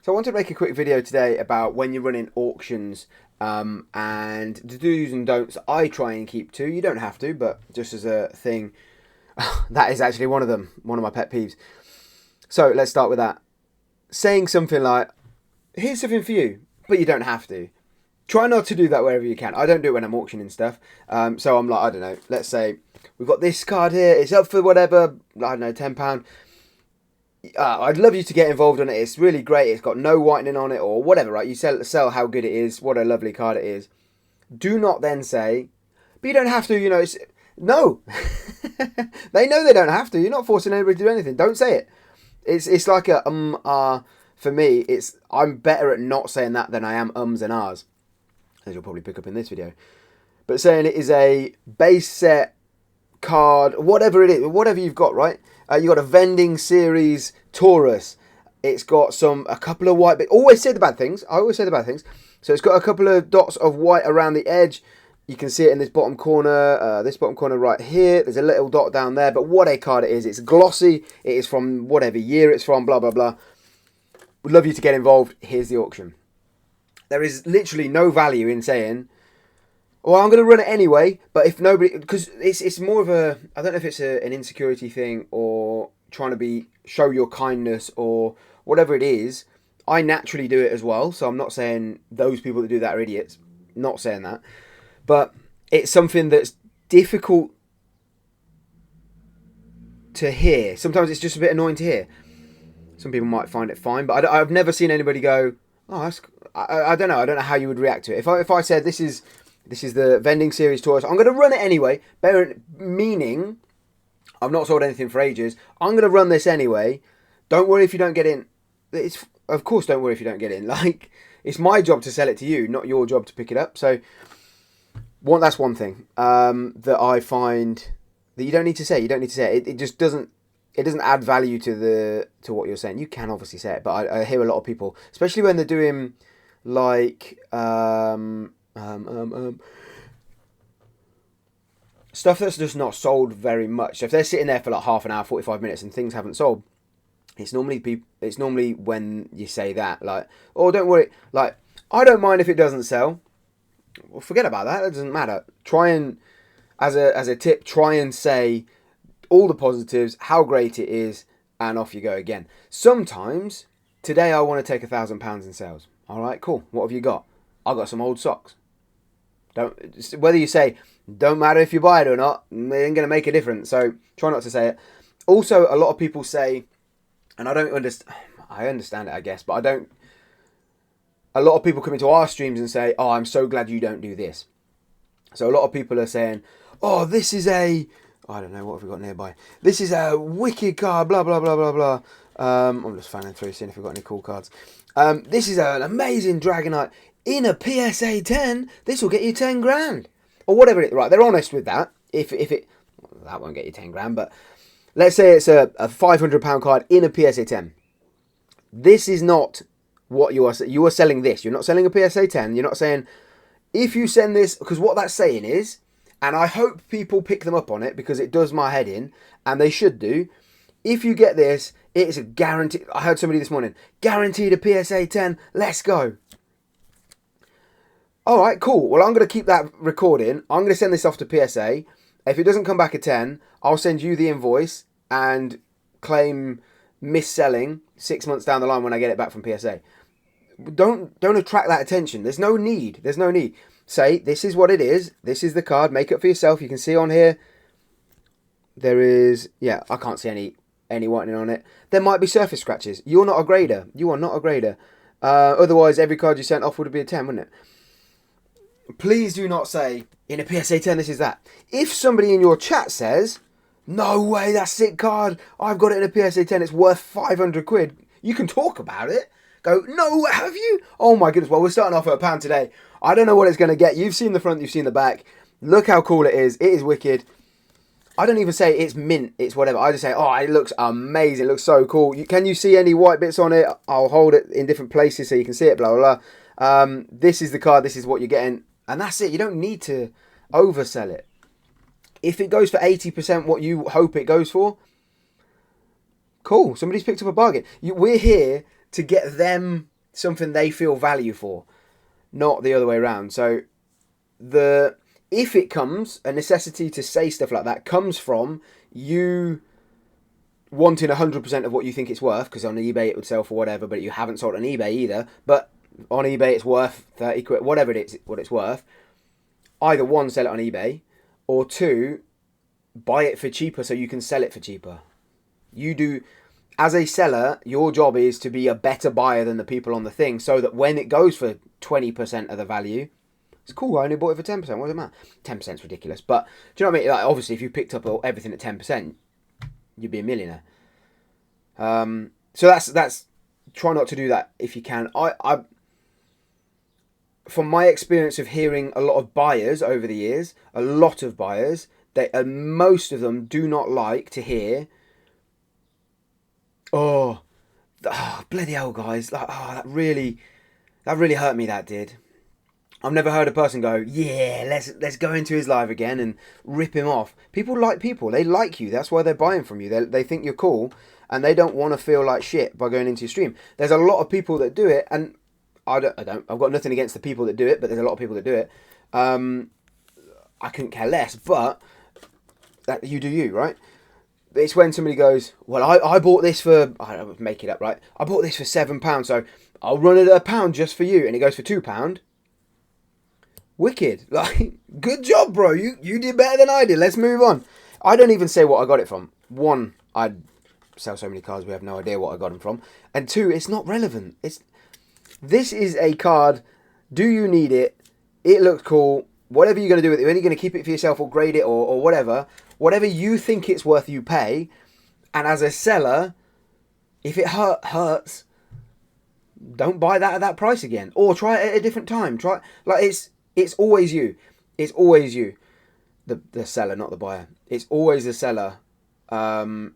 So I wanted to make a quick video today about when you're running auctions and the do's and don'ts I try and keep to. You don't have to, but just as a thing, that is actually one of them, one of my pet peeves. So let's start with that. Saying something like, here's something for you, but you don't have to. Try not to do that wherever you can. I don't do it when I'm auctioning stuff. So I'm like, I don't know, let's say we've got this card here, it's up for whatever, I don't know, £10. I'd love you to get involved on it. It's really great. It's got no whitening on it or whatever, right? You sell how good it is, what a lovely card it is. Do not then say, but you don't have to, you know, no. They know they don't have to. You're not forcing anybody to do anything. Don't say it. It's like a for me, I'm better at not saying that than I am ums and ahs, as you'll probably pick up in this video. But saying it is a base set card, whatever it is, whatever you've got, right? You got a vending series Taurus. It's got a couple of white bits. Always say the bad things. I always say the bad things. So it's got a couple of dots of white around the edge. You can see it in this bottom corner right here. There's a little dot down there. But what a card it is. It's glossy. It is from whatever year it's from, blah, blah, blah. Would love you to get involved. Here's the auction. There is literally no value in saying, well, I'm going to run it anyway, but if nobody, because it's more of a, I don't know if it's an insecurity thing or trying to show your kindness or whatever it is. I naturally do it as well, so I'm not saying those people that do that are idiots. Not saying that, but it's something that's difficult to hear. Sometimes it's just a bit annoying to hear. Some people might find it fine, but I've never seen anybody go, oh, that's, I don't know. I don't know how you would react to it. If I said this is the vending series Taurus, I'm going to run it anyway. Meaning, I've not sold anything for ages. I'm going to run this anyway. Don't worry if you don't get in. Of course, don't worry if you don't get in. Like, it's my job to sell it to you, not your job to pick it up. So, that's one thing that I find that you don't need to say. You don't need to say it. It just doesn't. It doesn't add value to what you're saying. You can obviously say it, but I hear a lot of people, especially when they're doing like stuff that's just not sold very much. So if they're sitting there for like half an hour, 45 minutes, and things haven't sold, it's normally when you say that, like, oh, don't worry, like, I don't mind if it doesn't sell. Well, forget about that. It doesn't matter. Try and, as a tip, try and say all the positives, how great it is, and off you go again. Sometimes, today I want to take £1,000 in sales. All right, cool. What have you got? I got some old socks. Whether you say, don't matter if you buy it or not, it ain't going to make a difference. So try not to say it. Also, a lot of people say, and I don't understand, I understand it, I guess, but I don't. A lot of people come into our streams and say, oh, I'm so glad you don't do this. So a lot of people are saying, oh, this is I don't know, what have we got nearby? This is a wicked card, blah, blah, blah, blah, blah. I'm just fanning through, seeing if we've got any cool cards. This is an amazing Dragonite. In a PSA 10, this will get you 10 grand. Or whatever it is. Right, they're honest with that. If it... Well, that won't get you 10 grand, but let's say it's a £500 card in a PSA 10. This is not what you are selling this. You're not selling a PSA 10. You're not saying, if you send this... Because what that's saying is, and I hope people pick them up on it because it does my head in, and they should do, if you get this, it is a guarantee... I heard somebody this morning, guaranteed a PSA 10, let's go. All right, cool. Well, I'm going to keep that recording. I'm going to send this off to PSA. If it doesn't come back a 10, I'll send you the invoice and claim mis-selling 6 months down the line when I get it back from PSA. Don't attract that attention. There's no need. There's no need. Say, this is what it is. This is the card. Make it for yourself. You can see on here, there is, yeah, I can't see any whitening on it. There might be surface scratches. You're not a grader. You are not a grader. Otherwise, every card you sent off would be a 10, wouldn't it? Please do not say, in a PSA 10, this is that. If somebody in your chat says, no way, that's a sick card, I've got it in a PSA 10, it's worth 500 quid, you can talk about it. Go, no, have you? Oh my goodness, well, we're starting off at £1 today. I don't know what it's going to get. You've seen the front, you've seen the back. Look how cool it is. It is wicked. I don't even say it's mint, it's whatever. I just say, oh, it looks amazing. It looks so cool. Can you see any white bits on it? I'll hold it in different places so you can see it, blah, blah, blah. This is the card. This is what you're getting. And that's it. You don't need to oversell it. If it goes for 80% what you hope it goes for, cool. Somebody's picked up a bargain. We're here to get them something they feel value for, not the other way around. So if it comes, a necessity to say stuff like that comes from you wanting 100% of what you think it's worth, because on eBay it would sell for whatever, but you haven't sold on eBay either, but on eBay it's worth 30 quid, whatever it is, what it's worth. Either one, sell it on eBay, or two, buy it for cheaper so you can sell it for cheaper. You do, as a seller, your job is to be a better buyer than the people on the thing, so that when it goes for 20% of the value, it's cool, I only bought it for 10%, what does it matter? 10% is ridiculous, but do you know what I mean? Like, obviously, if you picked up everything at 10%, you'd be a millionaire. So that's try not to do that if you can. I from my experience of hearing a lot of buyers over the years, a lot of buyers, most of them do not like to hear, oh bloody hell, guys, like, that really hurt me, that did. I've never heard a person go, yeah, let's go into his live again and rip him off. People like people. They like you. That's why they're buying from you. They think you're cool, and they don't want to feel like shit by going into your stream. There's a lot of people that do it, and I've got nothing against the people that do it, but there's a lot of people that do it. I couldn't care less, but that you do you, right? It's when somebody goes, well, I bought this for, I don't make it up, right? I bought this for £7, so I'll run it at £1 just for you, and it goes for £2. Wicked. Like, good job, bro. You did better than I did. Let's move on. I don't even say what I got it from. One, I sell so many cards, we have no idea what I got them from. And two, it's not relevant. This is a card. Do you need it? It looks cool. Whatever you're going to do with it, whether you're going to keep it for yourself or grade it or whatever you think it's worth, you pay. And as a seller, if it hurts, don't buy that at that price again. Or try it at a different time. It's always you. It's always you. The seller, not the buyer. It's always the seller. And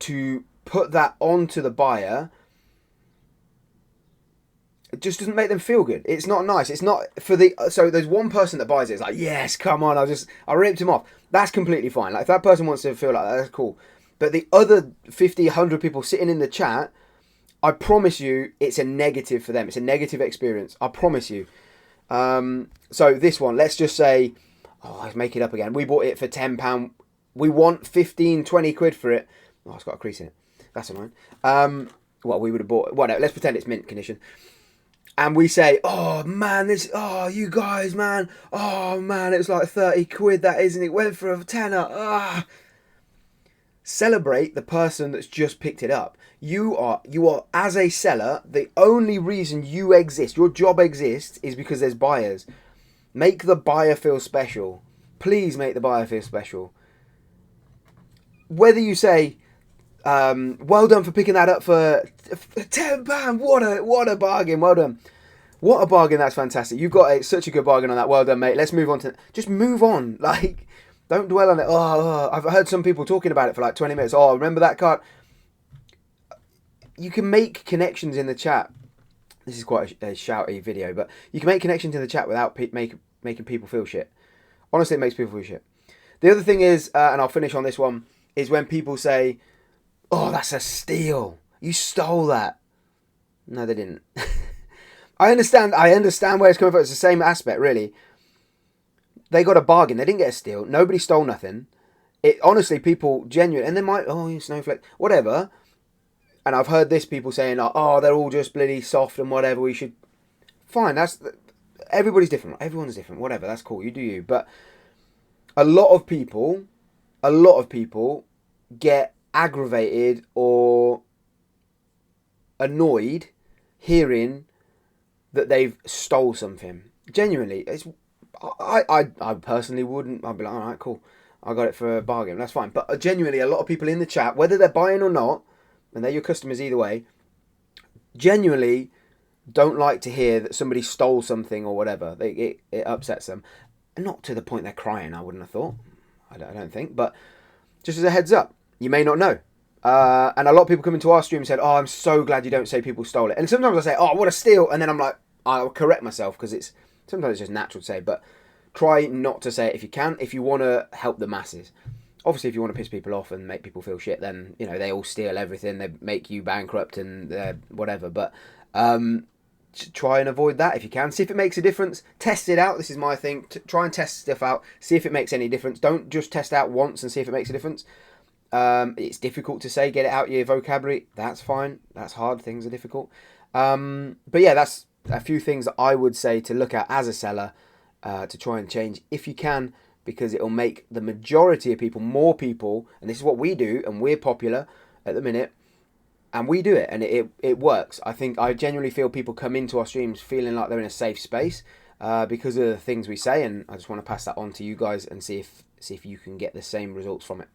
to put that onto the buyer, it just doesn't make them feel good. It's not nice. It's not so there's one person that buys it. It's like, yes, come on. I ripped him off. That's completely fine. Like, if that person wants to feel like that, that's cool. But the other 50, 100 people sitting in the chat, I promise you, it's a negative for them. It's a negative experience. I promise you. So this one, let's just say, let's make it up again. We bought it for £10. We want 15, 20 quid for it. Oh, it's got a crease in it. That's annoying. We would have bought, whatever. Let's pretend it's mint condition. And we say, oh man, you guys, man. Oh man, it was like 30 quid, that isn't it? Went for a tenner. Celebrate the person that's just picked it up. You are, as a seller, the only reason you exist, your job exists, is because there's buyers. Make the buyer feel special. Please make the buyer feel special. Whether you say, well done for picking that up for £10, what a bargain, well done. What a bargain, that's fantastic. You've got such a good bargain on that, well done, mate. Let's move on just move on. Like, don't dwell on it. I've heard some people talking about it for like 20 minutes. Oh, remember that card? You can make connections in the chat. This is quite a shouty video, but you can make connections in the chat without making people feel shit. Honestly, it makes people feel shit. The other thing is, and I'll finish on this one, is when people say, oh, that's a steal. You stole that. No, they didn't. I understand where it's coming from. It's the same aspect, really. They got a bargain. They didn't get a steal. Nobody stole nothing. Honestly, people genuine, and they might, you snowflake, whatever. And I've heard this, people saying, oh, they're all just bloody soft and whatever. We should, fine. Everybody's different. Everyone's different. Whatever. That's cool. You do you. But a lot of people get aggravated or annoyed hearing that they've stole something. Genuinely, I personally wouldn't. I'd be like, all right, cool. I got it for a bargain. That's fine. But genuinely, a lot of people in the chat, whether they're buying or not, and they're your customers either way, genuinely don't like to hear that somebody stole something or whatever. It upsets them. Not to the point they're crying, I wouldn't have thought. I don't think. But just as a heads up, you may not know. And a lot of people come into our stream and said, oh, I'm so glad you don't say people stole it. And sometimes I say, oh, what a steal. And then I'm like, I'll correct myself, because sometimes it's just natural to say. But try not to say it if you can, if you want to help the masses. Obviously, if you want to piss people off and make people feel shit, then, they all steal everything. They make you bankrupt and whatever. But Try and avoid that if you can. See if it makes a difference. Test it out. This is my thing. Try and test stuff out. See if it makes any difference. Don't just test out once and see if it makes a difference. It's difficult to say. Get it out your vocabulary. That's fine. That's hard. Things are difficult. But yeah, that's a few things that I would say to look at as a seller to try and change if you can, because it'll make the majority of people, more people, and this is what we do, and we're popular at the minute, and we do it, and it works. I genuinely feel people come into our streams feeling like they're in a safe space because of the things we say, and I just want to pass that on to you guys and see if you can get the same results from it.